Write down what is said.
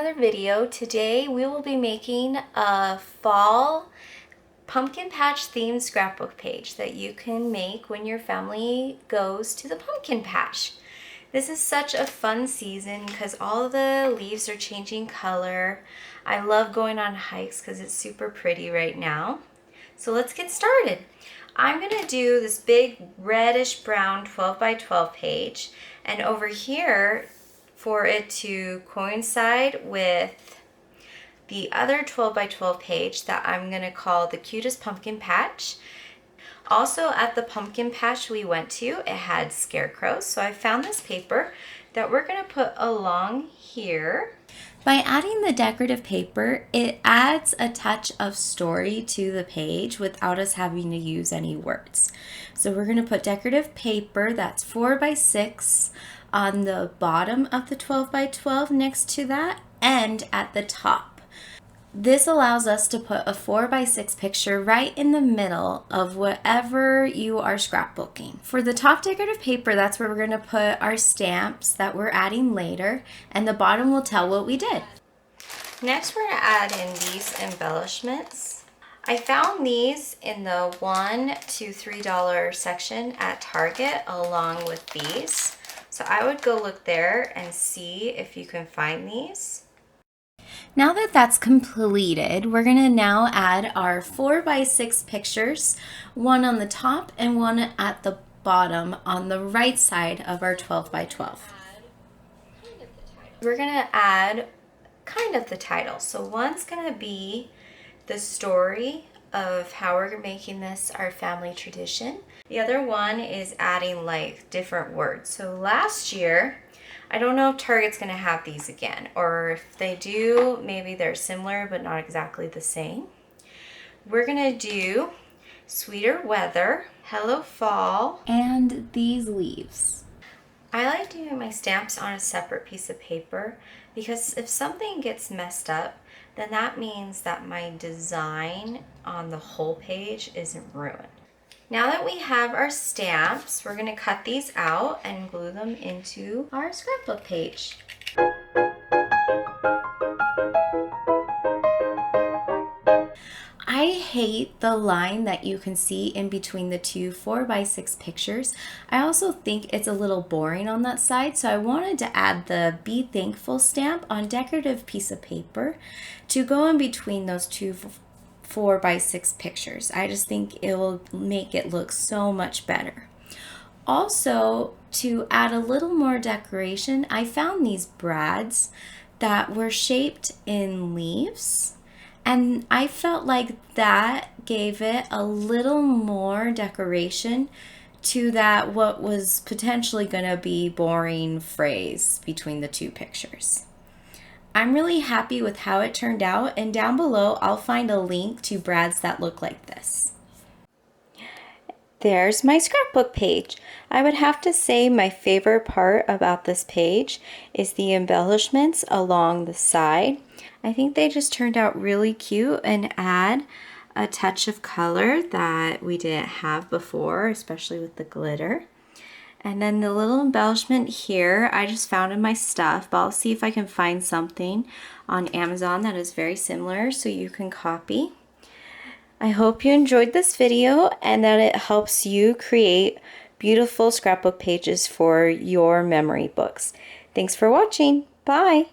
another video. Today we will be making a fall pumpkin patch themed scrapbook page that you can make when your family goes to the pumpkin patch. This is such a fun season because all the leaves are changing color. I love going on hikes because it's super pretty right now. So let's get started. I'm gonna do this big reddish brown 12 by 12 page, and over here, for it to coincide with the other 12 by 12 page that I'm gonna call the cutest pumpkin patch. Also at the pumpkin patch we went to, it had scarecrows, so I found this paper that we're gonna put along here. By adding the decorative paper, it adds a touch of story to the page without us having to use any words. So we're going to put decorative paper that's 4 by 6 on the bottom of the 12 by 12 next to that and at the top. This allows us to put a 4 by 6 picture right in the middle of whatever you are scrapbooking. For the top decorative paper, that's where we're going to put our stamps that we're adding later, and the bottom will tell what we did. Next, we're going to add in these embellishments. I found these in the $1 to $3 section at Target along with these. So I would go look there and see if you can find these. Now that that's completed, we're going to now add our 4 by 6 pictures, one on the top and one at the bottom on the right side of our 12 by 12. We're going to add kind of the title. So one's going to be the story of how we're making this our family tradition. The other one is adding like different words. So last year, I don't know if Target's gonna have these again, or if they do, maybe they're similar but not exactly the same. We're gonna do sweeter weather, hello fall, and these leaves. I like doing my stamps on a separate piece of paper because if something gets messed up, then that means that my design on the whole page isn't ruined. Now that we have our stamps, we're going to cut these out and glue them into our scrapbook page. I hate the line that you can see in between the two 4 by 6 pictures. I also think it's a little boring on that side, so I wanted to add the Be Thankful stamp on decorative piece of paper to go in between those two 4 by 6 pictures. I just think it will make it look so much better. Also, to add a little more decoration, I found these brads that were shaped in leaves, and I felt like that gave it a little more decoration to that what was potentially going to be boring phrase between the two pictures. I'm really happy with how it turned out, and down below I'll find a link to brads that look like this. There's my scrapbook page. I would have to say my favorite part about this page is the embellishments along the side. I think they just turned out really cute and add a touch of color that we didn't have before, especially with the glitter. And then the little embellishment here, I just found in my stuff, but I'll see if I can find something on Amazon that is very similar so you can copy. I hope you enjoyed this video and that it helps you create beautiful scrapbook pages for your memory books. Thanks for watching. Bye!